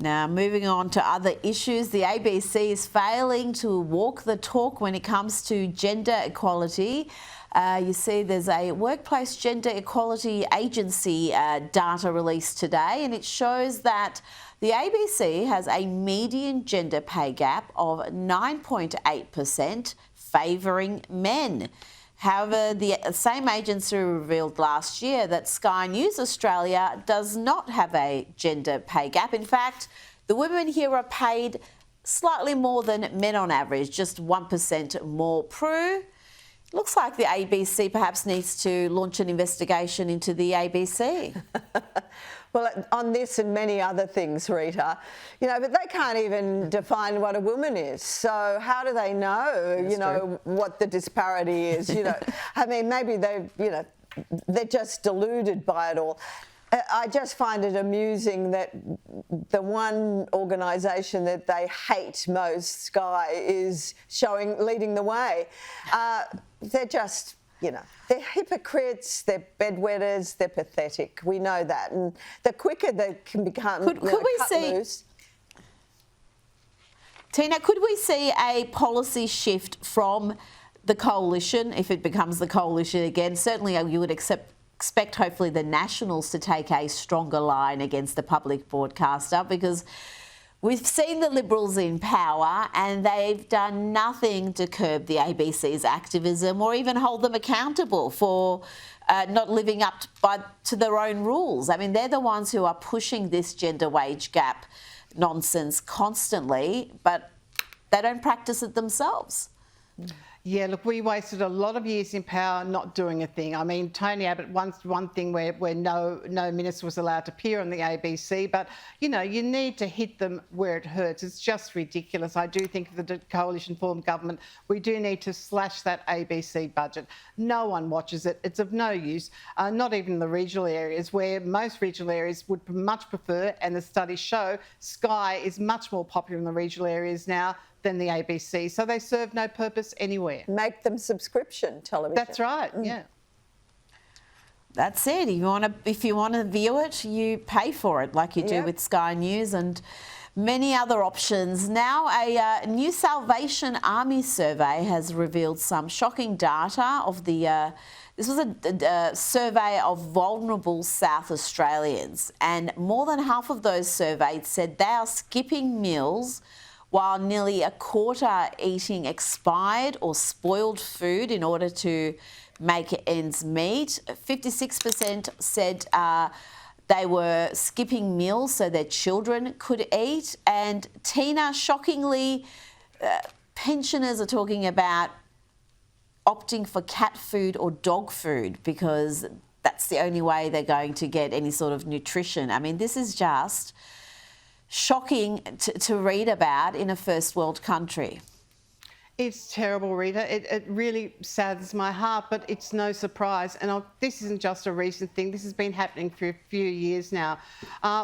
Now, moving on to other issues, the ABC is failing to walk the talk when it comes to gender equality. You see there's a Workplace Gender Equality Agency data released today, and it shows that the ABC has a median gender pay gap of 9.8%, favouring men. However, the same agency revealed last year that Sky News Australia does not have a gender pay gap. In fact, the women here are paid slightly more than men on average, just 1% more. Prue, looks like the ABC perhaps needs to launch an investigation into the ABC. Well, on this and many other things, Rita, but they can't even define what a woman is. So how do they know, what the disparity is? I mean, maybe they're just deluded by it all. I just find it amusing that the one organisation that they hate most, Sky, is leading the way. They're just... they're hypocrites, they're bedwetters, they're pathetic. We know that. And the quicker they can become could we see, loose. Tina, could we see a policy shift from the coalition, if it becomes the coalition again? Certainly you would expect hopefully the Nationals to take a stronger line against the public broadcaster, because we've seen the Liberals in power and they've done nothing to curb the ABC's activism or even hold them accountable for not living up to their own rules. I mean, they're the ones who are pushing this gender wage gap nonsense constantly, but they don't practice it themselves. Yeah, look, we wasted a lot of years in power not doing a thing. I mean, Tony Abbott wants one thing where no minister was allowed to appear on the ABC, but, you need to hit them where it hurts. It's just ridiculous. I do think for the coalition form government, we do need to slash that ABC budget. No one watches it. It's of no use, not even the regional areas, where most regional areas would much prefer, and the studies show Sky is much more popular in the regional areas now than the ABC, so they serve no purpose anywhere. Make them subscription television. That's right, yeah. That's it. If you want to view it, you pay for it, like you do with Sky News and many other options. Now, a new Salvation Army survey has revealed some shocking data of the... This was a survey of vulnerable South Australians, and more than half of those surveyed said they are skipping meals, while nearly a quarter eating expired or spoiled food in order to make ends meet. 56% said they were skipping meals so their children could eat. And Tina, shockingly, pensioners are talking about opting for cat food or dog food because that's the only way they're going to get any sort of nutrition. I mean, this is just shocking to read about in a first world country. It's terrible, Rita. It really saddens my heart, but it's no surprise. And this isn't just a recent thing. This has been happening for a few years now.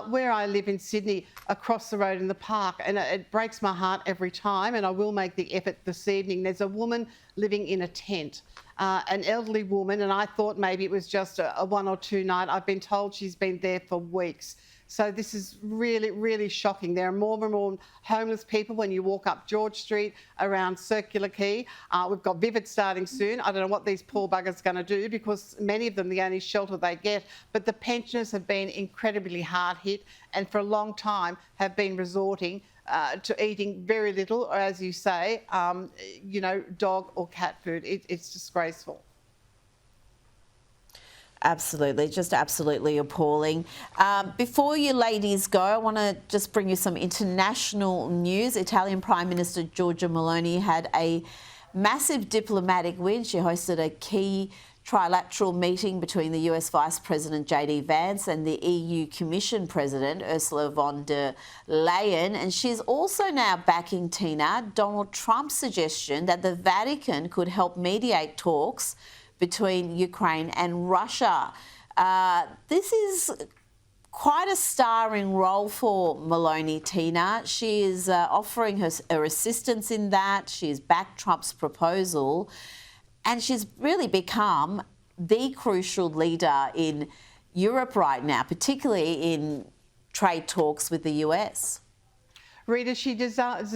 Where I live in Sydney, across the road in the park, and it breaks my heart every time, and I will make the effort this evening. There's a woman living in a tent, an elderly woman, and I thought maybe it was just a one or two night. I've been told she's been there for weeks. So this is really, really shocking. There are more and more homeless people when you walk up George Street around Circular Quay. We've got Vivid starting soon. I don't know what these poor buggers are going to do, because many of them, the only shelter they get. But the pensioners have been incredibly hard hit, and for a long time have been resorting to eating very little, or as you say, dog or cat food. It's disgraceful. Absolutely, just absolutely appalling. Before you ladies go, I want to just bring you some international news. Italian Prime Minister Giorgia Meloni had a massive diplomatic win. She hosted a key trilateral meeting between the US Vice President J.D. Vance and the EU Commission President Ursula von der Leyen. And she's also now backing, Tina, Donald Trump's suggestion that the Vatican could help mediate talks between Ukraine and Russia. This is quite a starring role for Meloni, Tina. She is offering her assistance in that. She's backed Trump's proposal, and she's really become the crucial leader in Europe right now, particularly in trade talks with the US. Rita, she deserves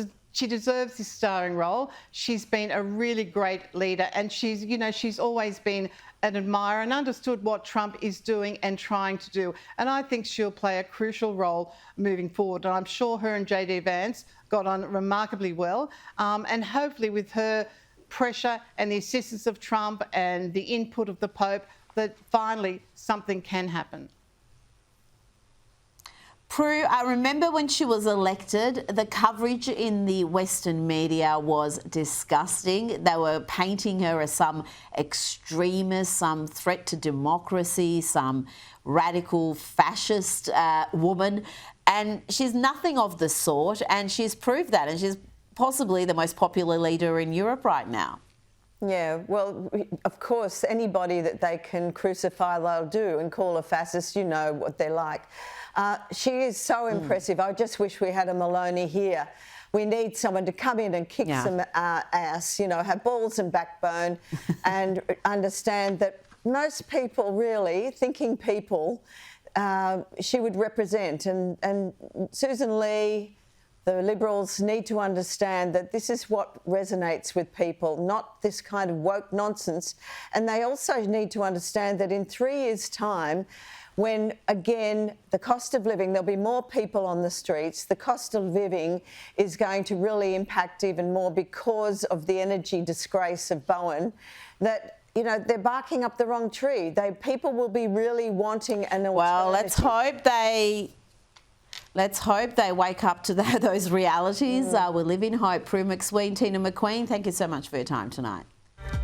this starring role. She's been a really great leader, and she's always been an admirer and understood what Trump is doing and trying to do. And I think she'll play a crucial role moving forward. And I'm sure her and JD Vance got on remarkably well. And hopefully with her pressure and the assistance of Trump and the input of the Pope, that finally something can happen. Prue, I remember when she was elected, the coverage in the Western media was disgusting. They were painting her as some extremist, some threat to democracy, some radical fascist woman. And she's nothing of the sort, and she's proved that. And she's possibly the most popular leader in Europe right now. Yeah, well, of course, anybody that they can crucify, they'll do, and call a fascist, you know what they're like. She is so impressive. I just wish we had a Meloni here. We need someone to come in and kick some ass, you know, have balls and backbone and understand that most people, really, thinking people, she would represent. And Susan Lee, the Liberals need to understand that this is what resonates with people, not this kind of woke nonsense. And they also need to understand that in 3 years' time, when, again, the cost of living, there'll be more people on the streets, the cost of living is going to really impact even more because of the energy disgrace of Bowen, that, you know, they're barking up the wrong tree. People will be really wanting an alternative. Well, let's hope they wake up to those realities. We live in hope. Prue MacSween, Tina McQueen, thank you so much for your time tonight.